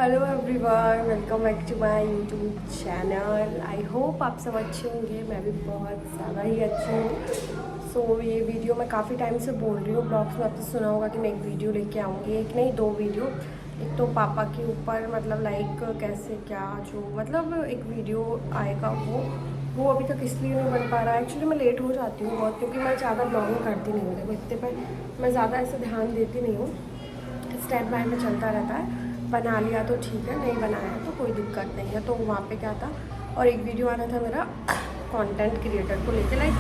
Hello everyone, welcome back to my YouTube channel. I hope आप सब अच्छे होंगे। मैं भी बहुत ज़्यादा ही अच्छी हूँ। सो ये वीडियो मैं काफ़ी टाइम से बोल रही हूँ, ब्लॉग्स में आपने सुना होगा कि मैं एक वीडियो लेके आऊँगी, एक नहीं दो वीडियो। एक तो पापा के ऊपर मतलब लाइक कैसे क्या जो मतलब एक वीडियो आएगा वो अभी तक इसलिए नहीं बन पा रहा है। एक्चुअली मैं लेट हो जाती हूँ बहुत, क्योंकि मैं ज़्यादा ब्लॉगिंग करती नहीं हूँ। देखो इतने पर मैं ज़्यादा ऐसे ध्यान देती नहीं हूँ, स्टेप बाय में चलता रहता है। बना लिया तो ठीक है, नहीं बनाया तो कोई दिक्कत नहीं है। तो वहाँ पे क्या था, और एक वीडियो आना था मेरा कंटेंट क्रिएटर को लेके, लाइक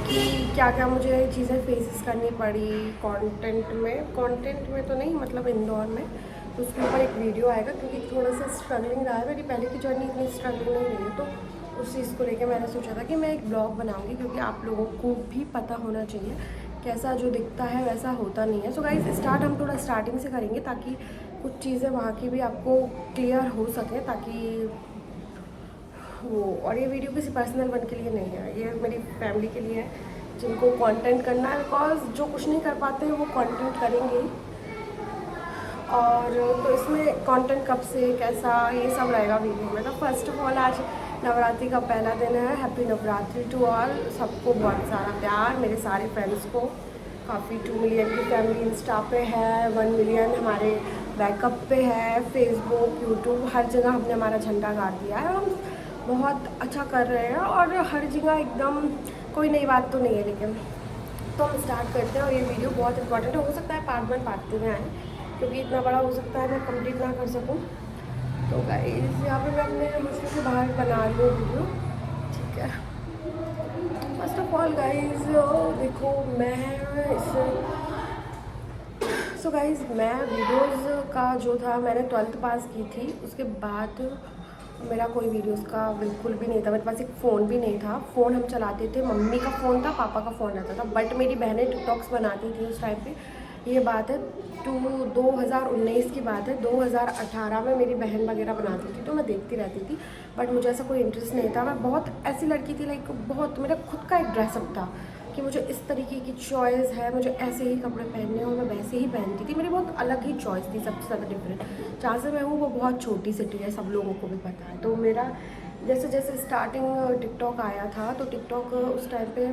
कि क्या क्या मुझे चीज़ें फेसेस करनी पड़ी कंटेंट में तो नहीं, मतलब इंदौर में। तो उसके ऊपर एक वीडियो आएगा, क्योंकि थोड़ा सा स्ट्रगलिंग रहा है। मेरी पहले की जर्नी इतनी स्ट्रगलिंग नहीं रही है, तो उस चीज़ को लेके मैंने सोचा था कि मैं एक ब्लॉग बनाऊंगी, क्योंकि आप लोगों को भी पता होना चाहिए कैसा जो दिखता है वैसा होता नहीं है। सो गाइस, स्टार्ट हम थोड़ा स्टार्टिंग से करेंगे, ताकि कुछ चीज़ें वहाँ की भी आपको क्लियर हो सके, ताकि वो। और ये वीडियो किसी पर्सनल वन के लिए नहीं है, ये मेरी फैमिली के लिए है, जिनको कंटेंट करना है। बिकॉज जो कुछ नहीं कर पाते हैं वो कंटेंट करेंगे ही। और तो इसमें कंटेंट कब से कैसा ये सब रहेगा वीडियो में। तो फर्स्ट ऑफ ऑल, आज नवरात्रि का पहला दिन है। Happy Navratri to all. सबको बहुत सारा प्यार, मेरे सारे फ्रेंड्स को। काफ़ी 2 मिलियन की फैमिली इंस्टा पे है, 1 मिलियन हमारे बैकअप पे है, फेसबुक यूट्यूब हर जगह हमने हमारा झंडा गाड़ दिया है। और हम बहुत अच्छा कर रहे हैं, और हर जगह एकदम कोई नई बात तो नहीं है। लेकिन तो हम स्टार्ट करते हैं। और ये वीडियो बहुत इंपॉर्टेंट हो सकता है पार्ट 1 पार्ट 2 में आए, क्योंकि इतना बड़ा हो सकता है मैं कंप्लीट ना कर सकूं। तो गाइस, यहाँ पे मैं अपने हॉस्टल के बाहर बना रही हूँ वीडियो, ठीक है। फर्स्ट ऑफ ऑल गाइस, देखो मैं सो गाइस, मैं वीडियोस का जो था, मैंने 12th पास की थी। उसके बाद मेरा कोई वीडियोस का बिल्कुल भी नहीं था। मेरे पास एक फ़ोन भी नहीं था। फ़ोन हम चलाते थे, मम्मी का फ़ोन था, पापा का फ़ोन रहता था। बट मेरी बहनें टिकटॉक्स बनाती थी उस टाइम पे। ये बात है 2019 की बात है। 2018 में मेरी बहन वगैरह बनाती थी, तो मैं देखती रहती थी। बट मुझे ऐसा कोई इंटरेस्ट नहीं था। मैं बहुत ऐसी लड़की थी, लाइक बहुत मेरा खुद का एक ड्रेसअप था कि मुझे इस तरीके की चॉइस है, मुझे ऐसे ही कपड़े पहनने हैं, और मैं वैसे ही पहनती थी। मेरी बहुत अलग ही चॉइस थी, सबसे ज़्यादा डिफरेंट। जहाँ से मैं हूँ वो बहुत छोटी सिटी है, सब लोगों को भी पता है। तो मेरा जैसे जैसे स्टार्टिंग टिकटॉक आया था, तो टिकटॉक उस टाइम पे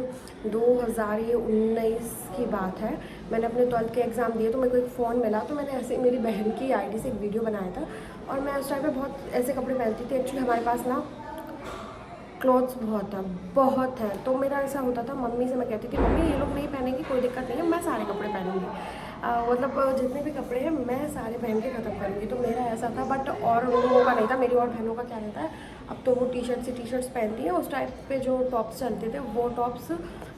2019 की बात है। मैंने अपने 12th के एग्ज़ाम दिए, तो मेरे को एक फ़ोन मिला, तो मैंने ऐसे मेरी बहन की आईडी से एक वीडियो बनाया था। और मैं उस टाइम पे बहुत ऐसे कपड़े पहनती थी। एक्चुअली हमारे पास ना क्लॉथ्स बहुत है। तो मेरा ऐसा होता था, मम्मी से मैं कहती थी, मम्मी ये लोग नहीं पहनेंगे कोई दिक्कत नहीं है, मैं सारे कपड़े पहनूंगी। मतलब जितने भी कपड़े हैं मैं सारे पहन के ख़त्म करूँगी। तो मेरा ऐसा था। बट और उन लोगों का नहीं था। मेरी और बहनों का क्या रहता है, अब तो वो टी शर्ट्स पहनती हैं। उस टाइप पे जो टॉप्स चलते थे, वो टॉप्स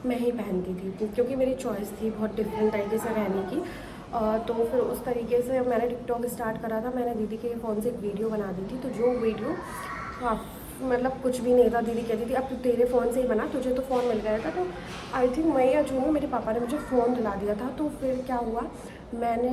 मैं ही पहनती थी, क्योंकि मेरी चॉइस थी बहुत डिफरेंट तरीके से रहने की। तो फिर उस तरीके से मैंने टिकटॉक स्टार्ट करा था। मैंने दीदी के फ़ोन से एक वीडियो बना दी थी। तो जो वीडियो मतलब कुछ भी नहीं था। दीदी कहती थी अब तो तेरे फ़ोन से ही बना, तुझे तो फ़ोन मिल गया था। तो आई थिंक मई या जून में मेरे पापा ने मुझे फ़ोन दिला दिया था। तो फिर क्या हुआ, मैंने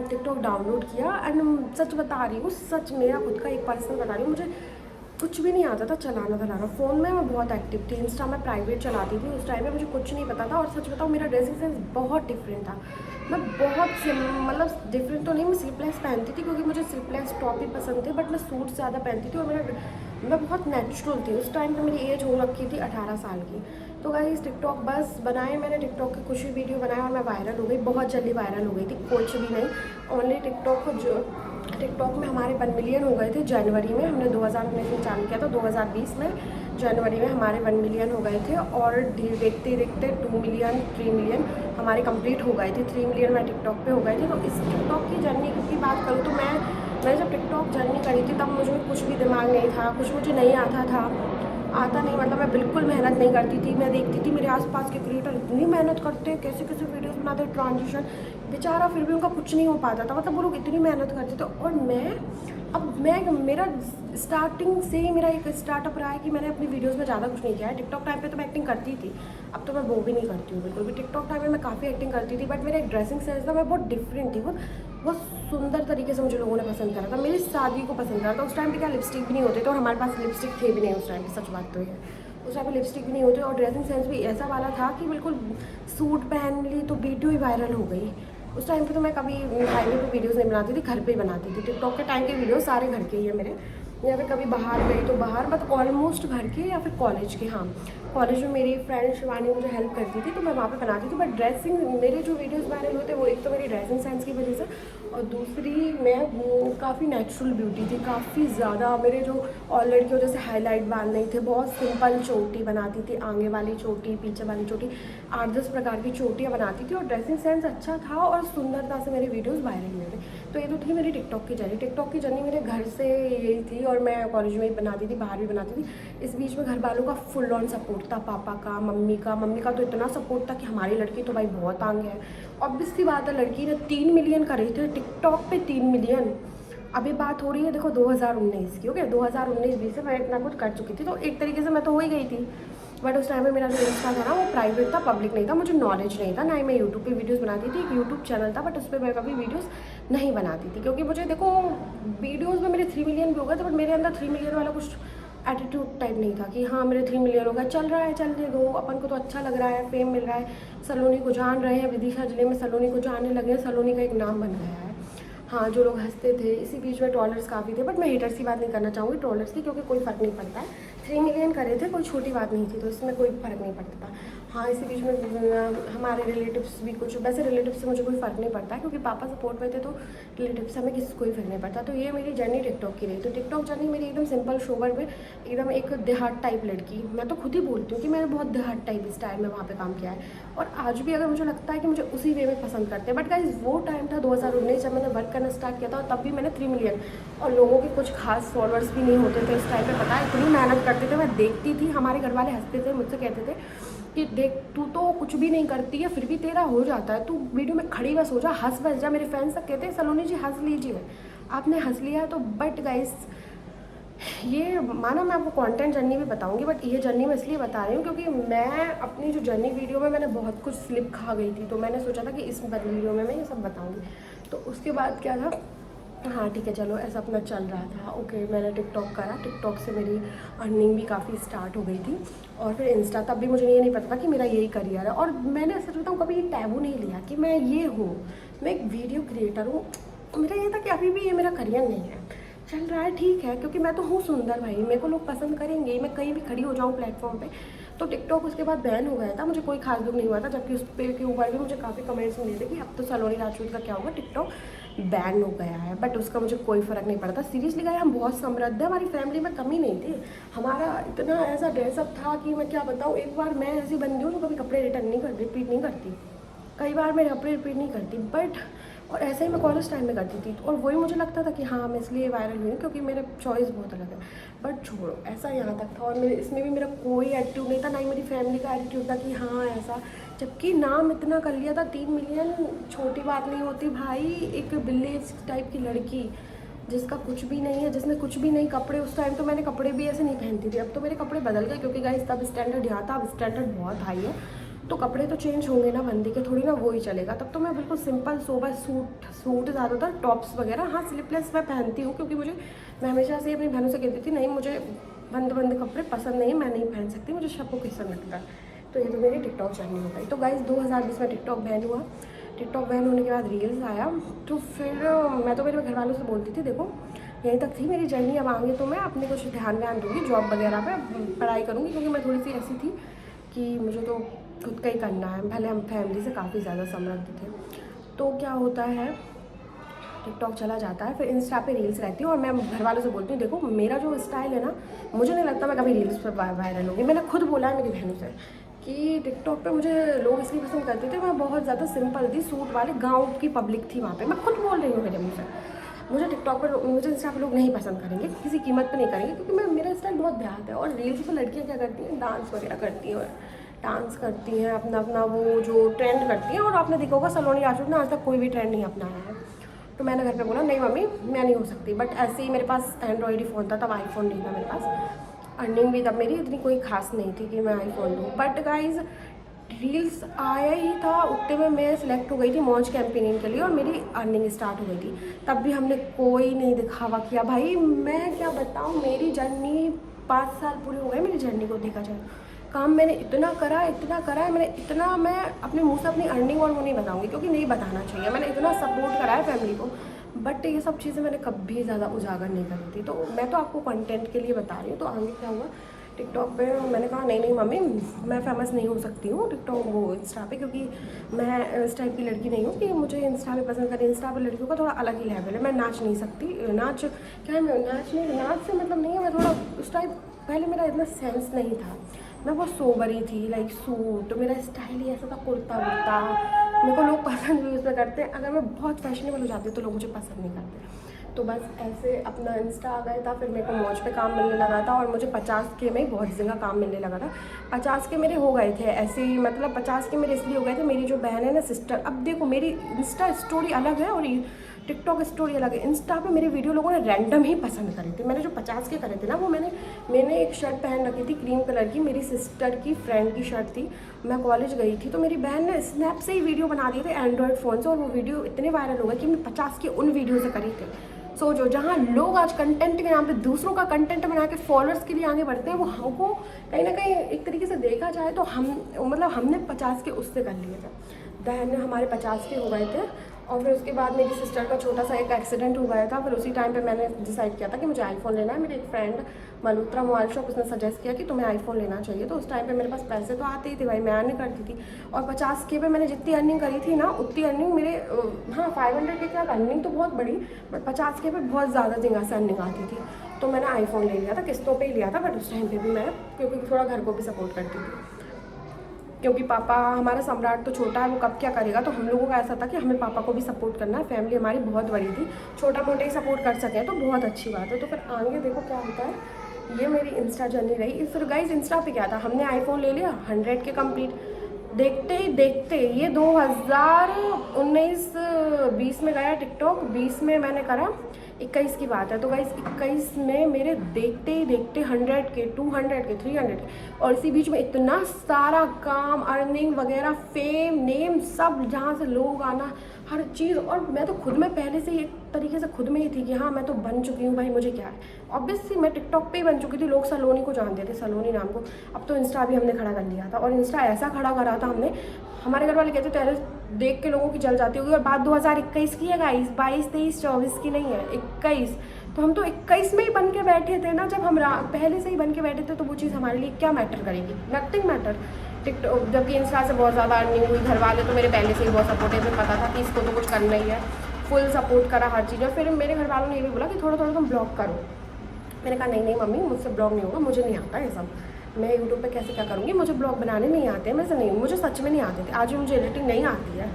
टिकटॉक डाउनलोड किया। एंड सच बता रही हूँ, सच मेरा खुद का एक पर्सनल बता रही हूँ, मुझे कुछ भी नहीं आता था चलाना। फ़ोन में मैं बहुत एक्टिव थी। इंस्टा में प्राइवेट चलाती थी उस टाइम में, मुझे कुछ नहीं पता था। और सच बताऊँ, मेरा ड्रेसिंग सेंस बहुत डिफरेंट था। मैं बहुत मतलब डिफरेंट तो नहीं, मैं स्लीवलेस पहनती थी, क्योंकि मुझे स्लीवलेस टॉप ही पसंद थे। बट मैं सूट ज़्यादा पहनती थी, और मैं बहुत नेचुरल थी। उस टाइम पे मेरी एज हो रखी थी 18 साल की। तो गाइस, टिकटॉक बस बनाए मैंने, टिकटॉक के कुछ भी वीडियो बनाया, और मैं वायरल हो गई। बहुत जल्दी वायरल हो गई थी, कुछ भी नहीं। ओनली टिकटॉक में हमारे 1 मिलियन हो गए थे जनवरी में। हमने 2019 में चालू किया था, 2020 में जनवरी में हमारे 1 मिलियन हो गए थे। और देखते देखते 2 मिलियन 3 मिलियन हमारे कंप्लीट हो गए थे। 3 मिलियन मैं टिकटॉक पे हो गए थे। तो इस टिकटॉक की जर्नी की बात करूँ तो मैं जब टिकटॉक जर्नी करी थी, तब मुझे कुछ भी दिमाग नहीं था, कुछ मुझे नहीं आता नहीं। मतलब मैं बिल्कुल मेहनत नहीं करती थी। मैं देखती थी मेरे आसपास के क्रिएटर इतनी मेहनत करते हैं, कैसे कैसे वीडियोस बनाते हैं, ट्रांजिशन बेचारा, फिर भी उनका कुछ नहीं हो पाता था। मतलब वो लोग इतनी मेहनत करते थे। और मेरा स्टार्टिंग से ही मेरा एक स्टार्टअप रहा है कि मैंने अपनी वीडियोस में ज़्यादा कुछ नहीं किया है। टिकटॉक टाइम पे तो मैं एक्टिंग करती थी, अब तो मैं वो भी नहीं करती हूँ बिल्कुल भी। टिकटॉक टाइम में मैं काफ़ी एक्टिंग करती थी, बट मेरा एक ड्रेसिंग सेंस था, मैं बहुत डिफरेंट थी। बहुत सुंदर तरीके से मुझे लोगों ने पसंद करा था, मेरी शादी को पसंद करा था। उस टाइम पे क्या लिपस्टिक भी नहीं होते थे, और हमारे पास लिपस्टिक थे भी नहीं उस टाइम पे, सच बात तो ये है। उस टाइम पे लिपस्टिक भी नहीं होती, और ड्रेसिंग सेंस भी ऐसा वाला था कि बिल्कुल सूट पहन ली तो वीडियो ही वायरल हो गई। उस टाइम पे तो मैं कभी हाईवे पे वीडियोस नहीं बनाती थी, घर पे ही बनाती थी। टिकटॉक के टाइम के वीडियोस सारे घर के ही है मेरे, या फिर कभी बाहर गई तो बाहर, बट ऑलमोस्ट घर के या फिर कॉलेज के। हाँ, कॉलेज में मेरी फ्रेंड शिवानी मुझे हेल्प करती थी तो मैं वहाँ पे बनाती थी। बट ड्रेसिंग, मेरे जो वीडियोस वायरल होते वो एक तो मेरी ड्रेसिंग सेंस की वजह से, और दूसरी मैं काफ़ी नेचुरल ब्यूटी थी, काफ़ी ज़्यादा। मेरे जो और लड़कियों जैसे हाईलाइट बाल नहीं थे, बहुत सिंपल चोटी बनाती थी, आगे वाली चोटी, पीछे वाली चोटी, 8-10 प्रकार की चोटियाँ बनाती थी, और ड्रेसिंग सेंस अच्छा था और सुंदरता से मेरे वीडियोज़ वायरल हुए थे। तो ये तो थी मेरी टिकटॉक की जर्नी। टिकटॉक की जर्नी मेरे घर से यही थी, और मैं कॉलेज में ही बनाती थी, बाहर भी बनाती थी। इस बीच में घर वालों का फुल ऑन सपोर्ट था, पापा का, मम्मी का तो इतना सपोर्ट था कि हमारी लड़की तो भाई बहुत आगे है। ऑब्वियस सी बात है, लड़की ने 3 मिलियन करे थे टिकटॉक पे, 3 मिलियन। अभी बात हो रही है देखो 2019 की, ओके, 2019-20 से मैं इतना कुछ कर चुकी थी, तो एक तरीके से मैं तो हो ही गई थी। बट उस टाइम में मेरा जो इंस्टा था ना वो प्राइवेट था, पब्लिक नहीं था, मुझे नॉलेज नहीं था, ना ही मैं यूट्यूब पे वीडियोस बनाती थी। एक यूट्यूब चैनल था बट उस पर मैं कभी वीडियोस नहीं बनाती थी, क्योंकि मुझे देखो वीडियोस में मेरे 3 मिलियन भी हो गए थे, बट मेरे अंदर 3 मिलियन वाला कुछ एटीट्यूड टाइप नहीं था कि हाँ मेरे 3 मिलियन हो गया, चल रहा है, चलने दो, अपन को तो अच्छा लग रहा है, फेम मिल रहा है, सलोनी को जान रहे हैं, विदिशा जिले में सलोनी को जानने लगे हैं, सलोनी का एक नाम बन गया है। हाँ, जो लोग हंसते थे, इसी बीच में ट्रोलर्स काफ़ी थे, बट मैं हेटर्स की बात नहीं करना चाहूँगी, ट्रोलर्स की, क्योंकि कोई फ़र्क नहीं पड़ता है। 3 मिलियन करे थे, कोई छोटी बात नहीं थी, तो इसमें कोई फ़र्क नहीं पड़ता था। हाँ, इसी बीच में हमारे रिलेटिव्स भी कुछ, वैसे रिलेटिव्स से मुझे कोई फ़र्क नहीं पड़ता है, क्योंकि पापा सपोर्ट में थे, तो रिलेटिव्स से हमें किसी कोई फ़र्क नहीं पड़ता। तो ये मेरी जर्नी टिकटॉक की रही। तो टिकटॉक जर्नी मेरी एकदम सिंपल सोबर में, एकदम एक देहात टाइप लड़की, मैं तो खुद ही बोलती हूँ कि मैंने बहुत देहात टाइप स्टाइल में वहाँ पे काम किया है, और आज भी अगर मुझे लगता है कि मुझे उसी वे में पसंद करते हैं। बट गाइस, वो टाइम था 2019 जब मैंने वर्क करना स्टार्ट किया था, तब भी मैंने 3 मिलियन, और लोगों के कुछ खास फॉलोअर्स भी नहीं होते थे इस टाइम पे, पता है, इतनी मेहनत करते थे, मैं देखती थी, हमारे घर वाले हंसते थे, मुझसे कहते थे कि देख तू तो कुछ भी नहीं करती है फिर भी तेरा हो जाता है, तू वीडियो में खड़ी बस हो जा, हंस बस जा। मेरे फ्रेंड्स तक कहते हैं सलोनी जी हंस लीजिए, आपने हंस लिया तो। बट गाइस, ये माना मैं आपको कंटेंट जर्नी भी बताऊंगी, बट ये जर्नी मैं इसलिए बता रही हूँ क्योंकि मैं अपनी जो जर्नी वीडियो में मैंने बहुत कुछ स्लिप खा गई थी, तो मैंने सोचा था कि इस वीडियो में मैं ये सब बताऊंगी। तो उसके बाद क्या था, हाँ ठीक है, चलो ऐसा अपना चल रहा था, ओके, मैंने टिकटॉक करा, टिकटॉक से मेरी अर्निंग भी काफ़ी स्टार्ट हो गई थी, और फिर इंस्टा, तब भी मुझे ये नहीं पता था कि मेरा यही करियर है। और मैंने सच बताऊँ कभी ये टैबू नहीं लिया कि मैं ये हूँ, मैं एक वीडियो क्रिएटर हूँ। मेरा ये था कि अभी भी ये मेरा करियर नहीं है, चल रहा है, ठीक है, क्योंकि मैं तो हूँ सुंदर भाई, मेरे को लोग पसंद करेंगे, मैं कहीं भी खड़ी हो जाऊँ प्लेटफॉर्म पे। तो टिकटॉक उसके बाद बैन हो गया था, मुझे कोई खास दुख नहीं हुआ था, जबकि उस पे के ऊपर भी मुझे काफ़ी कमेंट्स मिले थे कि अब तो सलोनी राजपूत का क्या होगा, टिकटॉक बैन हो गया है। बट उसका मुझे कोई फ़र्क नहीं पड़ता, सीरियसली गाइस, हम बहुत समृद्ध है, हमारी फैमिली में कमी नहीं थी, हमारा इतना ऐसा ड्रेसअप था कि मैं क्या बताऊँ। एक बार मैं ऐसी बंदी हूँ जो कभी कपड़े रिटर्न नहीं करती, रिपीट नहीं करती, कई बार मैं कपड़े रिपीट नहीं करती, बट और ऐसा ही मैं कॉलेज टाइम में करती थी, और वही मुझे लगता था कि हाँ मैं इसलिए वायरल हुई क्योंकि मेरे चॉइस बहुत अलग है। बट छोड़ो, ऐसा यहाँ तक था, और मेरे इसमें भी मेरा कोई एटीट्यूड नहीं था, ना ही मेरी फैमिली का एटीट्यूड था कि हाँ ऐसा, जबकि नाम इतना कर लिया था, 3 मिलियन छोटी बात नहीं होती भाई। एक विलेज टाइप की लड़की जिसका कुछ भी नहीं है, जिसने कुछ भी नहीं, कपड़े, उस टाइम तो मैंने कपड़े भी ऐसे नहीं पहनती थी, अब तो मेरे कपड़े बदल गए, क्योंकि गाइस तब स्टैंडर्ड यहाँ था, अब स्टैंडर्ड बहुत हाई है, तो कपड़े तो चेंज होंगे ना बंदी के, थोड़ी ना वो ही चलेगा। तब तो मैं बिल्कुल सिंपल सोबर सूट ज़्यादातर, टॉप्स वगैरह, हाँ स्लीपलेस मैं पहनती हूँ, क्योंकि मैं हमेशा से अपनी बहनों से कहती थी नहीं मुझे बंद कपड़े पसंद नहीं, मैं नहीं पहन सकती, मुझे सबको किस्म लगता है। तो ये तो मेरी टिकटॉक जर्नी हो गई। तो गाइस 2020 में टिकटॉक बैन हुआ, टिकटॉक बैन होने के बाद रील्स आया, तो फिर मैं तो मेरे घर वालों से बोलती थी देखो यहीं तक थी मेरी जर्नी, अब आगे तो मैं अपने कुछ ध्यान दूँगी, जॉब वगैरह पे पढ़ाई करूँगी, क्योंकि मैं थोड़ी सी ऐसी थी कि मुझे तो खुद का ही करना है, भले हम फैमिली से काफ़ी ज़्यादा समृद्ध थे। तो क्या होता है, टिकटॉक चला जाता है, फिर इंस्टा पे रील्स रहती हूँ, और मैं घर वालों से बोलती हूँ देखो मेरा जो स्टाइल है ना, मुझे नहीं लगता मैं कभी रील्स पे वायरल होंगी। मैंने खुद बोला है मेरी बहनों से कि टिकटॉक पे मुझे लोग इसलिए पसंद करते थे, मैं बहुत ज़्यादा सिंपल थी, सूट वाले, गाँव की पब्लिक थी वहाँ पर, मैं खुद बोल रही हूँ मेरे मुँह से। मुझे टिकटॉक पर, मुझे इंस्टा पर लोग नहीं पसंद करेंगे, किसी कीमत पे नहीं करेंगे, क्योंकि मेरा स्टाइल बहुत देहात है। और रील्स पर लड़कियाँ क्या करती हैं, डांस वगैरह करती हैं, डांस करती हैं, अपना अपना वो जो ट्रेंड करती हैं, और आपने देखा होगा सलोनी राजपूत ने आज तक कोई भी ट्रेंड नहीं अपनाया है। तो मैंने घर पे बोला नहीं मम्मी मैं नहीं हो सकती, बट ऐसे ही मेरे पास एंड्रॉयड ही फ़ोन था, तब आईफोन नहीं था मेरे पास, अर्निंग भी तब मेरी इतनी कोई खास नहीं थी कि मैं आईफोन लूँ। बट गाइज रील्स आया ही था, उतने में मैं सिलेक्ट हो गई थी मौज कैंपेनिंग के लिए, और मेरी अर्निंग स्टार्ट हो गई थी। तब भी हमने कोई नहीं दिखावा किया भाई, मैं क्या बताऊँ, मेरी जर्नी 5 साल पूरे हो गए मेरी जर्नी को देखा जाए, काम मैंने इतना करा है, मैंने इतना, मैं अपने मुंह से अपनी अर्निंग और वो नहीं बताऊंगी क्योंकि नहीं बताना चाहिए। मैंने इतना सपोर्ट करा है फैमिली को, बट ये सब चीज़ें मैंने कभी ज़्यादा उजागर नहीं करी थी। तो मैं तो आपको कंटेंट के लिए बता रही हूँ। तो आगे क्या हुआ टिकटॉक पे, मैंने कहा नहीं मम्मी, मैं फेमस नहीं हो सकती हूँ टिकटॉक वो इंस्टा पे, क्योंकि मैं इस टाइप की लड़की नहीं हूँ कि मुझे इंस्टा पे पसंद करे। इंस्टा पे लड़कियों का थोड़ा अलग ही लेवल है। मैं नाच नहीं सकती, नाच क्या है, नाच से मतलब नहीं है। मैं थोड़ा उस टाइप, पहले मेरा इतना सेंस नहीं था, मैं बहुत सोबरी थी। लाइक सूट, मेरा स्टाइल ही ऐसा था, कुर्ता वुर्ता, मेरे को लोग पसंद भी उसमें करते हैं। अगर मैं बहुत फैशनेबल हो जाती हूँ तो लोग मुझे पसंद नहीं करते। तो बस ऐसे अपना इंस्टा आ गया था, फिर मेरे को मौज पे काम मिलने लगा था और मुझे 50K में बहुत जगह काम मिलने लगा था। 50K मेरे हो गए थे ऐसे ही, मतलब 50K मेरे इसलिए हो गए थे, मेरी जो बहन है ना, सिस्टर, अब देखो मेरी इंस्टा स्टोरी अलग है और टिकटॉक स्टोरी अलग है। इंस्टा पे मेरे वीडियो लोगों ने रैंडम ही पसंद करे थे। मैंने जो 50K करे थे ना, वो मैंने एक शर्ट पहन रखी थी क्रीम कलर की, मेरी सिस्टर की फ्रेंड की शर्ट थी। मैं कॉलेज गई थी तो मेरी बहन ने स्नैप से ही वीडियो बना दिए थे एंड्रॉयड फ़ोन से, और वो वीडियो इतने वायरल हो गए कि मैं 50K उन वीडियो से करी थे। सोचो, जहाँ लोग आज कंटेंट के नाम पे दूसरों का कंटेंट बना के फॉलोअर्स के लिए आगे बढ़ते हैं, वो हमको कहीं ना कहीं एक तरीके से देखा जाए तो हमने 50K उससे कर लिए थे। बहन ने हमारे 50K हो गए थे। और फिर उसके बाद मेरी सिस्टर का छोटा सा एक एक्सीडेंट हो गया था। फिर उसी टाइम पे मैंने डिसाइड किया था कि मुझे आईफोन लेना है। मेरी एक फ्रेंड मल्होत्रा मोबाइल शॉप, उसने सजेस्ट किया कि तुम्हें आईफोन लेना चाहिए। तो उस टाइम पे मेरे पास पैसे तो आते ही थे भाई, मैं अर्निंग करती थी। और 50K पे मैंने जितनी अर्निंग करी थी ना, उतनी अर्निंग मेरे, हाँ 500K की अर्निंग तो बहुत बड़ी, बट 50K पे बहुत ज़्यादा जगह से अर्निंग आती थी। तो मैंने आईफोन ले लिया था, किस्तों पर ही लिया था, बट उस टाइम पर भी मैं, क्योंकि थोड़ा घर को भी सपोर्ट करती थी, क्योंकि पापा हमारा सम्राट तो छोटा है, वो कब क्या करेगा। तो हम लोगों का ऐसा था कि हमें पापा को भी सपोर्ट करना है। फैमिली हमारी बहुत बड़ी थी, छोटा मोटे ही सपोर्ट कर सकें तो बहुत अच्छी बात है। तो फिर आगे देखो क्या होता है। ये मेरी इंस्टा जर्नी रही। फिर गाइस इंस्टा पे क्या था, हमने आईफोन ले लिया 100K कंप्लीट, देखते ही देखते ये 2019-20 में गया टिकटॉक, 20 में मैंने करा, 21 की बात है। तो गाइस 21 में मेरे देखते ही देखते 100K, 200K, 300K, और इसी बीच में इतना सारा काम, अर्निंग वगैरह, फेम, नेम, सब जहाँ से लोग आना, हर चीज़। और मैं तो खुद में पहले से एक तरीके से खुद में ही थी कि हाँ मैं तो बन चुकी हूँ भाई, मुझे क्या है। ऑब्वियसली मैं टिकटॉक पे ही बन चुकी थी, लोग सलोनी को जानते थे, सलोनी नाम को। अब तो इंस्टा भी हमने खड़ा कर लिया था, और इंस्टा ऐसा खड़ा करा था हमने, हमारे घर वाले कहते थे देख के लोगों की जल जाती होगी। और बात 2021 की है गाइस, 22, 23, 24 की नहीं है, 21। तो हम तो 21 में ही बन के बैठे थे ना, जब हम पहले से ही बन के बैठे थे, तो वो चीज़ हमारे लिए क्या मैटर करेगी, नथिंग मैटर। टिकटॉक, जबकि इंस्टा से बहुत ज़्यादा अर्निंग हुई। घर वाले तो मेरे पहले से ही बहुत सपोर्टिव है, पता था कि इसको तो कुछ करना ही है, फुल सपोर्ट करा हर चीज़ में। फिर मेरे घर वालों ने ये भी बोला कि थोड़ा थोड़ा तुम ब्लॉग करो। मैंने कहा नहीं मम्मी, मुझसे ब्लॉग नहीं होगा, मुझे नहीं आता ये सब, मैं यूट्यूब पे कैसे क्या करूँगी, मुझे ब्लॉग बनाने नहीं आते हैं। मैं से नहीं, मुझे सच में नहीं आते थे, आज भी मुझे एडिटिंग नहीं आती है।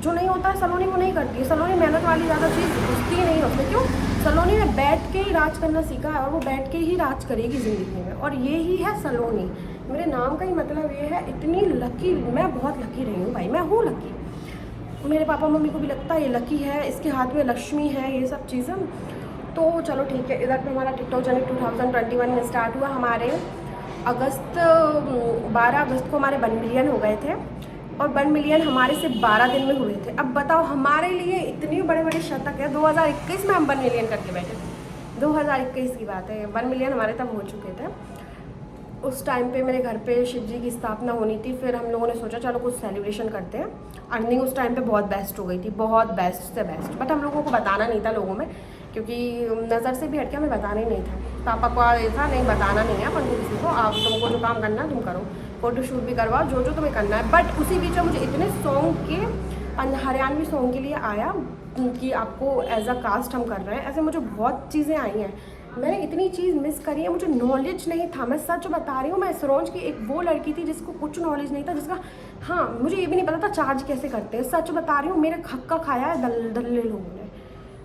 जो नहीं होता है सलोनी वो नहीं करती है। सलोनी मेहनत वाली ज़्यादा चीज़ घुसती ही नहीं है उसमें। क्यों? सलोनी ने बैठ के ही राज करना सीखा है, और वो बैठ के ही राज करेगी ज़िंदगी में, और ये ही है सलोनी। मेरे नाम का ही मतलब ये है। इतनी लकी, मैं बहुत लकी रही हूँ भाई, मैं हूँ लकी। मेरे पापा मम्मी को भी लगता है ये लकी है, इसके हाथ में लक्ष्मी है, ये सब चीज़ें। तो चलो ठीक है। इधर पे हमारा टिकटॉक जर्नी 2021 में स्टार्ट हुआ। हमारे 12 अगस्त को हमारे 1 मिलियन हो गए थे, और 1 मिलियन हमारे से 12 दिन में हुए थे। अब बताओ, हमारे लिए इतनी बड़े बड़े शतक है। 2021 में हम 1 मिलियन करके बैठे थे, 2021 की बात है। 1 मिलियन हमारे तब हो चुके थे। उस टाइम पे मेरे घर पे शिव जी की स्थापना होनी थी। फिर हम लोगों ने सोचा चलो कुछ सेलिब्रेशन करते हैं। अर्निंग उस टाइम पे बहुत बेस्ट हो गई थी, बहुत बेस्ट से बेस्ट, बट हम लोगों को बताना नहीं था लोगों में, क्योंकि नज़र से भी हट के हमें बताना ही नहीं था। पापा को ये था नहीं बताना नहीं है अपन को किसी को, आप तुमको जो काम करना है तुम करो, फ़ोटोशूट भी करवाओ, जो जो तुम्हें करना है। बट उसी बीच में मुझे इतने सॉन्ग के, हरियाणवी सॉन्ग के लिए आया कि आपको एज अ कास्ट हम कर रहे हैं, ऐसे मुझे बहुत चीज़ें आई हैं। मैंने इतनी चीज़ मिस करी है, मुझे नॉलेज नहीं था। मैं सच बता रही हूँ, मैं सरोज की एक वो लड़की थी जिसको कुछ नॉलेज नहीं था, जिसका, हाँ मुझे ये भी नहीं पता था चार्ज कैसे करते हैं। सच बता रही हूँ, मेरे हक का खाया है दल्ले लोगों ने।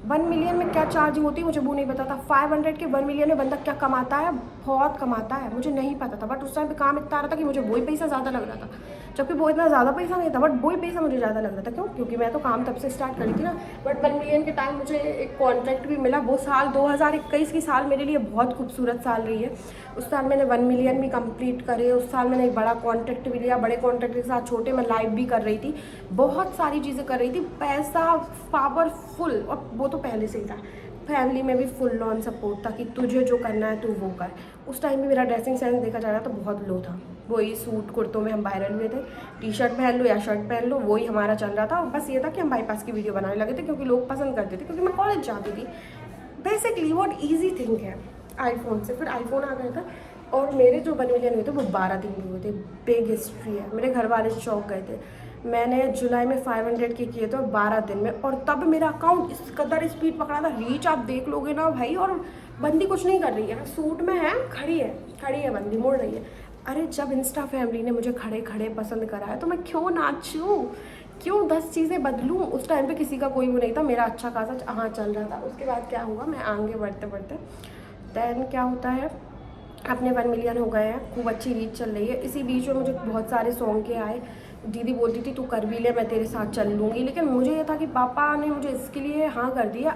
1 मिलियन में क्या चार्जिंग होती है मुझे वो नहीं पता था। 500 के 1 मिलियन में बंदा क्या कमाता है, बहुत कमाता है, मुझे नहीं पता था। बट उस टाइम पे काम इतना आ रहा था कि मुझे वही पैसा ज़्यादा लग रहा था, जबकि वो इतना ज़्यादा पैसा नहीं था, बट वही पैसा मुझे ज़्यादा लग रहा था। क्यों? क्योंकि मैं तो काम तब से स्टार्ट करी थी ना। बट 1 मिलियन के टाइम मुझे एक कॉन्ट्रैक्ट भी मिला। वो साल 2021 की साल मेरे लिए बहुत खूबसूरत साल रही है। उस साल मैंने 1 मिलियन भी कंप्लीट करे। उस साल मैंने एक बड़ा कॉन्ट्रैक्ट भी लिया, बड़े कॉन्ट्रैक्ट के साथ छोटे मैं लाइव भी कर रही थी, बहुत सारी चीज़ें कर रही थी। पैसा पावरफुल, और वो तो पहले से ही था। फैमिली में भी फुल ऑन सपोर्ट था कि तुझे जो करना है तू वो कर। उस टाइम भी मेरा ड्रेसिंग सेंस देखा जा रहा था बहुत लो था। वही सूट कुर्तों में हम वायरल हुए थे, टी शर्ट पहन लो या शर्ट पहन लो, वही हमारा चल रहा था। और बस ये था कि हम बाईपास की वीडियो बनाने लगे थे क्योंकि लोग पसंद करते थे, क्योंकि मैं कॉलेज जाती थी। बेसिकली व्हाट ईजी थिंग है आईफोन से। फिर आईफोन आ गया था और मेरे जो 1 मिलियन हुए थे वो 12 दिन में हुए थे। बिग हिस्ट्री है। मेरे घर वाले चौंक गए थे। मैंने जुलाई में 500 के किए थे और 12 दिन में, और तब मेरा अकाउंट इस कदर स्पीड पकड़ा था। रीच आप देख लोगे ना भाई। और बंदी कुछ नहीं कर रही है, सूट में है, खड़ी है बंदी, मुड़ रही है। अरे जब इंस्टा फैमिली ने मुझे खड़े खड़े पसंद करा है तो मैं क्यों नाचूं, क्यों 10 चीज़ें बदलूं। उस टाइम पे किसी का कोई वो नहीं था, मेरा अच्छा खासा हाँ चल रहा था। उसके बाद क्या हुआ, मैं आगे बढ़ते बढ़ते दैन क्या होता है, अपने 1 मिलियन हो गए हैं, खूब अच्छी रीच चल रही है। इसी बीच में मुझे बहुत सारे सॉन्ग के आए। दीदी बोलती थी तू कर भी ले, मैं तेरे साथ चल लूँगी, लेकिन मुझे ये था कि पापा ने मुझे इसके लिए हाँ कर दिया।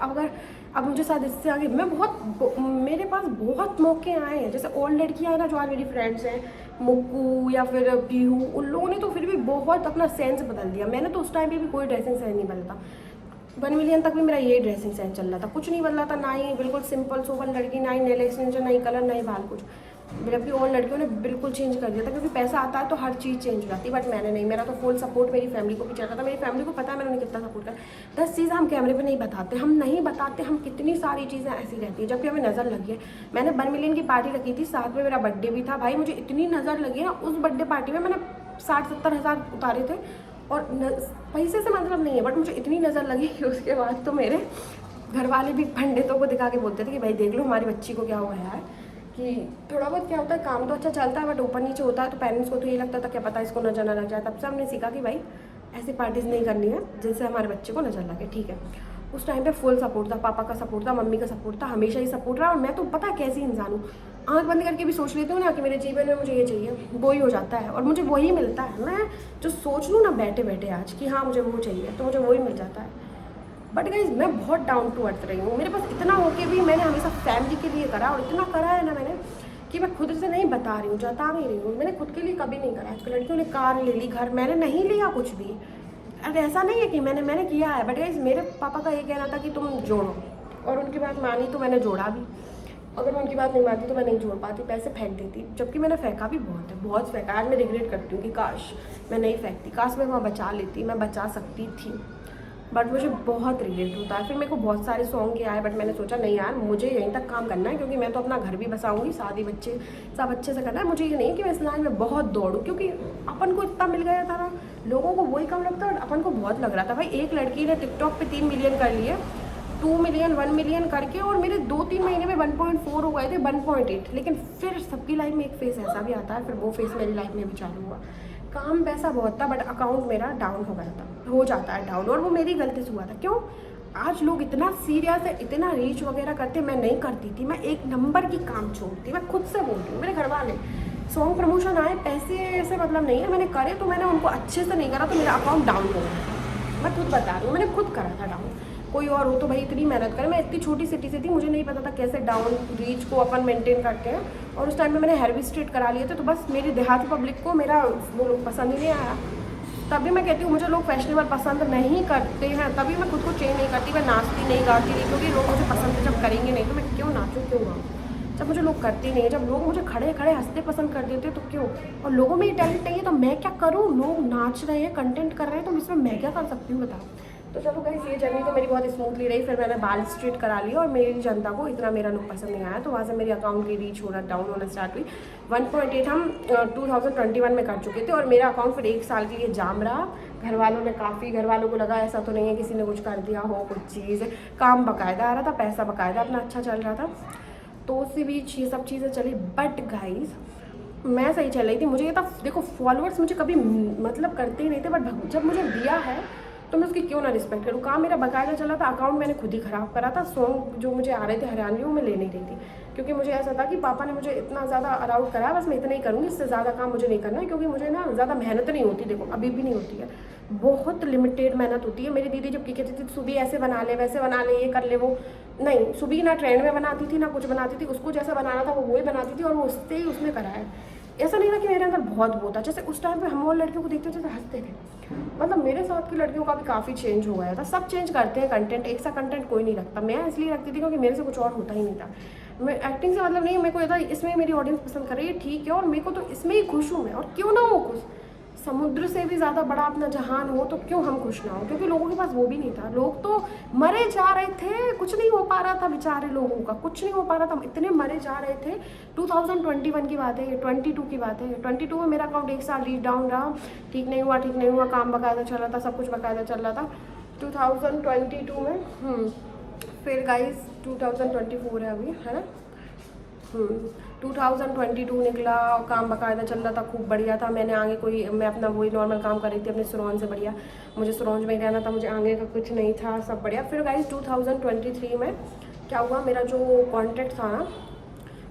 अब मुझे शायद इससे आगे मेरे पास बहुत मौके आए हैं। जैसे और लड़कियाँ हैं ना जो आज मेरी फ्रेंड्स हैं, मुक्कू या फिर पीहू, उन लोगों ने तो फिर भी बहुत अपना सेंस बदल दिया। मैंने तो उस टाइम पे भी कोई ड्रेसिंग सेंस नहीं बदला था। 1 मिलियन तक भी मेरा यही ड्रेसिंग सेंस चल रहा था, कुछ नहीं बदला था। ना ही बिल्कुल सिंपल सोबर लड़की, ना ही नेल एक्सटेंशन, ना ही कलर, ना ही बाल, कुछ। जबकि और लड़कियों ने बिल्कुल चेंज कर दिया था, क्योंकि पैसा आता है तो हर चीज़ चेंज हो जाती है। बट मैंने नहीं, मेरा तो फुल सपोर्ट मेरी फैमिली को भी चल रहा था। मेरी फैमिली को पता है मैंने उन्हें कितना सपोर्ट करा। 10 चीज़ें हम कैमरे पे नहीं बताते, हम कितनी सारी चीज़ें ऐसी रहती है जबकि हमें नज़र लगी है। मैंने 1 मिलियन की पार्टी रखी थी, साथ में मेरा बर्थडे भी था। भाई मुझे इतनी नज़र लगी ना उस बर्थडे पार्टी में, मैंने 60-70 हज़ार उतारे थे। और पैसे से मतलब नहीं है, बट मुझे इतनी नज़र लगी कि उसके बाद तो मेरे घर वाले भी पंडितों को दिखा के बोलते थे कि भाई देख लो हमारी बच्ची को क्या हुआ है। कि थोड़ा बहुत क्या होता है, काम तो अच्छा चलता है बट ऊपर नीचे होता है। तो पेरेंट्स को तो ये लगता था क्या पता इसको नजर ना लग जाए। तब से हमने सीखा कि भाई ऐसी पार्टीज नहीं करनी है जिनसे हमारे बच्चे को नजर लगे, ठीक है। उस टाइम पे फुल सपोर्ट था, पापा का सपोर्ट था, मम्मी का सपोर्ट था, हमेशा ही सपोर्ट रहा। और मैं तो पता है कैसी इंसान हूँ, आँख बंद करके भी सोच लेती हूँ ना कि मेरे जीवन में मुझे ये चाहिए, वो ही हो जाता है और मुझे वही मिलता है। मैं जो सोच लूँ ना बैठे बैठे आज कि हाँ मुझे वो चाहिए, तो मुझे वही मिल जाता है। बट गाइज मैं बहुत डाउन टू अर्थ रही हूँ। मेरे पास इतना होके भी मैंने हमेशा फैमिली के लिए करा, और इतना करा है ना मैंने कि मैं खुद से नहीं बता रही हूँ, जता नहीं रही हूँ। मैंने खुद के लिए कभी नहीं करा। आजकल लड़कियों ने कार ले ली, घर, मैंने नहीं लिया कुछ भी। अरे ऐसा नहीं है कि मैंने किया है, बट गाइज मेरे पापा का ये कहना था कि तुम जोड़ो, और उनकी बात मानी तो मैंने जोड़ा भी। अगर मैं उनकी बात नहीं मानती तो मैं नहीं जोड़ पाती, पैसे फेंक देती। जबकि मैंने फेंका भी बहुत है, बहुत फेंका। आज मैं रिग्रेट करती हूँ कि काश मैं नहीं फेंकती, काश मैं वहाँ बचा लेती, मैं बचा सकती थी। बट मुझे बहुत रिग्रेट होता है। फिर मेरे को बहुत सारे सॉन्ग के आए, बट मैंने सोचा नहीं यार मुझे यहीं तक काम करना है, क्योंकि मैं तो अपना घर भी बसाऊंगी, शादी बच्चे सब अच्छे से करना है। मुझे ये नहीं कि मैं इस लाइन में बहुत दौड़ूँ, क्योंकि अपन को इतना मिल गया था ना, लोगों को वही कम लगता है और अपन को बहुत लग रहा था। भाई एक लड़की ने टिकटॉक पे 3 मिलियन कर लिए, 2 मिलियन 1 मिलियन करके, और मेरे 2-3 महीने में 1.4 हो गए थे, 1.8। लेकिन फिर सबकी लाइफ में एक फेस ऐसा भी आता है, फिर वो फेस मेरी लाइफ में भी चालू हुआ। काम पैसा बहुत था बट अकाउंट मेरा डाउन हो गया था, हो जाता है डाउन, और वो मेरी गलती से हुआ था। क्यों आज लोग इतना सीरियस है, इतना रीच वगैरह करते, मैं नहीं करती थी। मैं 1 नंबर की काम छोड़ती, मैं खुद से बोलती हूँ। मेरे घर वाले सॉन्ग प्रमोशन आए, पैसे से मतलब नहीं है, मैंने करे तो मैंने उनको अच्छे से नहीं करा तो मेरा अकाउंट डाउन हो गया। मैं खुद बता रही हूँ, मैंने खुद करा था डाउन। कोई और हो तो भाई इतनी मेहनत करे, मैं इतनी छोटी सिटी से थी, मुझे नहीं पता था कैसे डाउन रीच को अपन मेंटेन करते हैं। और उस टाइम में मैंने हेयर भी स्ट्रेट करा लिए थे, तो बस मेरी देहाती पब्लिक को मेरा वो लोग पसंद ही नहीं आया। तभी मैं कहती हूँ मुझे लोग फैशनेबल पसंद नहीं करते हैं, तभी मैं खुद को चेंज नहीं करती, मैं नाचती नहीं गाती नहीं, क्योंकि लोग मुझे पसंद जब करेंगे नहीं तो मैं क्यों नाचूँ, क्यों गाऊँ। जब मुझे लोग करते नहीं है, जब लोग मुझे खड़े खड़े हंसते पसंद कर देते तो क्यों। और लोगों में ये टैलेंट नहीं है तो मैं क्या करूँ, लोग नाच रहे हैं, कंटेंट कर रहे हैं, तो इसमें मैं क्या कर सकती हूँ बताओ। तो चलो गाइस ये जर्नी तो मेरी बहुत स्मूथली रही। फिर मैंने बाल स्ट्रेट करा लिया और मेरी जनता को इतना मेरा लुक पसंद नहीं आया, तो वहाँ से मेरी अकाउंट की रीच होना डाउन होना स्टार्ट हुई। 1.8 हम 2021 में कर चुके थे और मेरा अकाउंट फिर 1 साल के लिए जाम रहा। घर वालों को लगा ऐसा तो नहीं है किसी ने कुछ कर दिया हो, कुछ चीज़ काम बकायदा आ रहा था, पैसा बकायदा अपना अच्छा चल रहा था, तो उसी बीच ये सब चीज़ें चली। बट गाइज मैं सही चल रही थी। मुझे ये था, देखो फॉलोअर्स मुझे कभी मतलब करते ही नहीं थे, बट जब मुझे दिया है तो मैं उसकी क्यों ना रिस्पेक्ट करूँ। काम मेरा बकायदा चला था, अकाउंट मैंने खुद ही ख़राब करा था। सॉन्ग जो मुझे आ रहे थे हरियाणवी वो मैं ले नहीं रही थी, क्योंकि मुझे ऐसा था कि पापा ने मुझे इतना ज़्यादा अलाउड करा, बस मैं इतना ही करूँगी, इससे ज़्यादा काम मुझे नहीं करना है, क्योंकि मुझे ना ज़्यादा मेहनत नहीं होती। देखो अभी भी नहीं होती है, बहुत लिमिटेड मेहनत होती है। मेरी दीदी जब की कहती थी सुबह ऐसे बना ले, वैसे बना ले, ये कर ले, वो नहीं, सुबह ना ट्रेंड में बनाती थी ना कुछ बनाती थी, उसको जैसा बनाना था वो वही बनाती थी, और वो उससे ही उसने करा है। ऐसा नहीं था कि मेरे अंदर बहुत वो था। जैसे उस टाइम पे हम और लड़कियों को देखते थे तो हंसते थे, मतलब मेरे साथ की लड़कियों का भी काफ़ी चेंज हो गया था। सब चेंज करते हैं कंटेंट, एक सा कंटेंट कोई नहीं रखता। मैं इसलिए रखती थी क्योंकि मेरे से कुछ और होता ही नहीं था। मैं एक्टिंग से मतलब नहीं है, मेरे को ये इसमें मेरी ऑडियंस पसंद कर रही है, ठीक है, और मेरे को तो इसमें ही खुश हूँ मैं, और क्यों ना हो खुश। समुद्र से भी ज़्यादा बड़ा अपना जहान हो तो क्यों हम खुश ना हो, क्योंकि लोगों के पास वो भी नहीं था, लोग तो मरे जा रहे थे, कुछ नहीं हो पा रहा था बेचारे लोगों का, कुछ नहीं हो पा रहा था, इतने मरे जा रहे थे। 2021 की बात है, ये 22 की बात है, 22 में मेरा अकाउंट 1 साल रीड डाउन रहा, ठीक नहीं हुआ, काम बकायदा चल रहा था, सब कुछ बकायदा चल रहा था। 2022 में फिर गाइस 2024 है अभी, है ना। 2022 निकला, काम बकायदा चल रहा था, खूब बढ़िया था। मैं अपना वही नॉर्मल काम कर रही थी अपने सुरौन से बढ़िया, मुझे सुरौन में ही रहना था, मुझे आगे का कुछ नहीं था, सब बढ़िया। फिर गाइस 2023 में क्या हुआ, मेरा जो कॉन्ट्रैक्ट था ना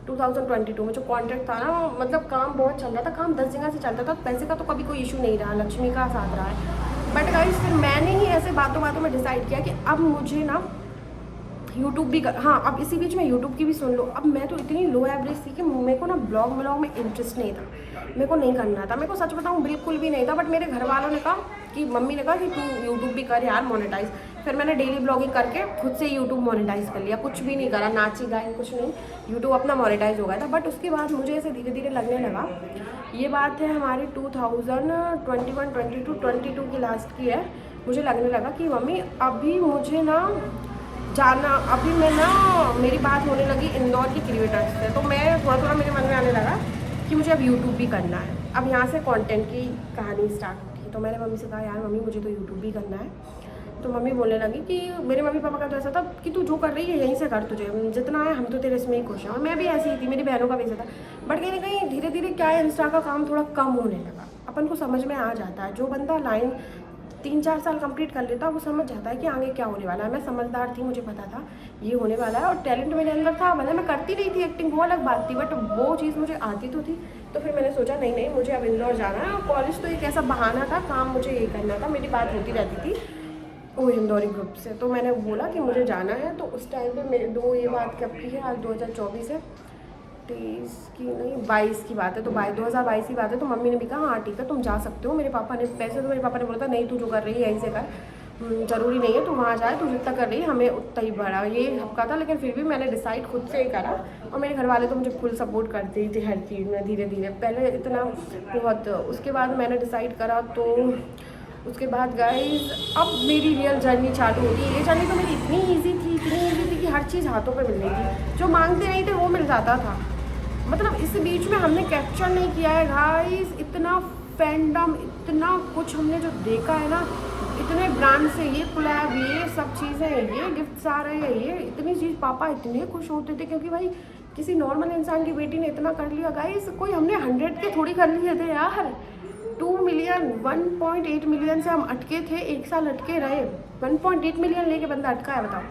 2022 में जो कॉन्ट्रैक्ट था ना, मतलब काम बहुत चल रहा था, काम 10 जगह से चलता था, पैसे का तो कभी कोई इशू नहीं रहा, लक्ष्मी का साथ रहा है। बट गाइस फिर मैंने ही ऐसे बातों में डिसाइड किया कि अब मुझे ना यूट्यूब भी हाँ, अब इसी बीच में यूट्यूब की भी सुन लो। अब मैं तो इतनी लो एवरेज थी कि मेरे को ना ब्लॉग में इंटरेस्ट नहीं था, मेरे को नहीं करना था, मेरे को सच बताऊँ बिल्कुल भी नहीं था। बट मेरे घर वालों ने कहा कि मम्मी ने कहा कि तू यूट्यूब भी कर यार, मोनेटाइज। फिर मैंने डेली ब्लॉगिंग करके खुद से यूट्यूब मोनेटाइज कर लिया, कुछ भी नहीं करा, नाची गाई कुछ नहीं, यूट्यूब अपना मोनेटाइज हो गया था। बट उसके बाद मुझे ऐसे धीरे धीरे लगने लगा, ये बात है हमारी 2021, 22 की लास्ट की है, मुझे लगने लगा कि मम्मी अभी मुझे ना जाना, अभी मैं ना मेरी बात होने लगी इंदौर की क्रिएटर्स से, तो मैं थोड़ा मेरे मन में आने लगा कि मुझे अब यूट्यूब भी करना है, अब यहाँ से कंटेंट की कहानी स्टार्ट होती है। तो मैंने मम्मी से कहा यार मम्मी मुझे तो यूट्यूब भी करना है। तो मम्मी बोलने लगी कि मेरे मम्मी पापा का तो ऐसा था कि तू जो कर रही है यहीं से कर, तुझे जितना है हम तो तेरे इसमें ही खुश हैं, और मैं भी ऐसी ही थी, मेरी बहनों का भी ऐसा था। बट कहीं ना कहीं धीरे धीरे क्या है, इंस्टा का काम थोड़ा कम होने लगा, अपन को समझ में आ जाता है, जो बंदा लाइन 3-4 साल कंप्लीट कर लेता वो समझ जाता है कि आगे क्या होने वाला है। मैं समझदार थी, मुझे पता था ये होने वाला है, और टैलेंट मेरे अंदर था, भले मैं करती नहीं थी एक्टिंग, वो अलग बात थी, बट वो चीज़ मुझे आती तो थी। तो फिर मैंने सोचा नहीं मुझे अब इंदौर जाना है, और कॉलेज तो एक ऐसा बहाना था, काम मुझे यही करना था, मेरी बात होती रहती थी वो इंदौरी ग्रुप से। तो मैंने बोला कि मुझे जाना है। तो उस टाइम पे मेरे ये बात कब की है, आज 2024 है, 23 की नहीं 22 की बात है, तो 2022 की बात है। तो मम्मी ने भी कहा हाँ ठीक है तुम जा सकते हो। मेरे पापा ने मेरे पापा ने बोला था नहीं तू जो कर रही है यहीं से कर, ज़रूरी नहीं है तू वहाँ जाए, तू जितना कर रही है हमें उतना ही बड़ा ये हक्का था। लेकिन फिर भी मैंने डिसाइड खुद से ही करा, और मेरे घर वाले तो मुझे फुल सपोर्ट करते ही थे हर चीज़ में, धीरे धीरे, पहले इतना बहुत। उसके बाद मैंने डिसाइड करा, तो उसके बाद गाइस अब मेरी रियल जर्नी चालू होगी। ये जर्नी तो मेरी इतनी ईजी थी कि हर चीज़ हाथों पे मिल रही थी, जो मांगते नहीं थे वो मिल जाता था। मतलब इस बीच में हमने कैप्चर नहीं किया है गाइस, इतना फैंडम, इतना कुछ हमने जो देखा है ना, इतने ब्रांड से ये कोलैब, ये सब चीज़ें, ये गिफ्ट्स आ रहे हैं, ये इतनी चीज़, पापा इतने खुश होते थे क्योंकि भाई किसी नॉर्मल इंसान की बेटी ने इतना कर लिया गाइस। कोई हमने 100 के थोड़ी कर लिए थे यार, 2 मिलियन 1.8 मिलियन से हम अटके थे, 1 साल अटके रहे, 1.8 मिलियन लेके बंदा अटका है, बताओ।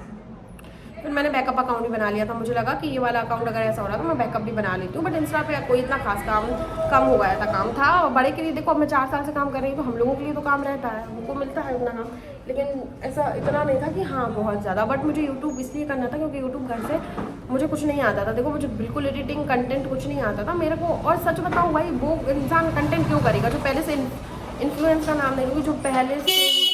फिर मैंने बैकअप अकाउंट भी बना लिया था, मुझे लगा कि ये वाला अकाउंट अगर ऐसा हो रहा तो मैं बैकअप भी बना लेती हूँ। बट इंस्टा पे कोई इतना खास काम कम हो गया था, काम था। और बड़े के लिए देखो अब मैं 4 साल से काम कर रही हूँ, तो हम लोगों के लिए तो काम रहता है, उनको मिलता है उतना काम, लेकिन ऐसा इतना नहीं था कि हाँ बहुत ज़्यादा। बट मुझे यूट्यूब इसलिए करना था क्योंकि यूट्यूब घर से मुझे कुछ नहीं आता था, देखो मुझे बिल्कुल एडिटिंग कंटेंट कुछ नहीं आता था मेरे को। और सच बताऊँ भाई, वो इंसान कंटेंट क्यों करेगा जो पहले से इन्फ्लुएंस का नाम नहीं, क्योंकि जो पहले से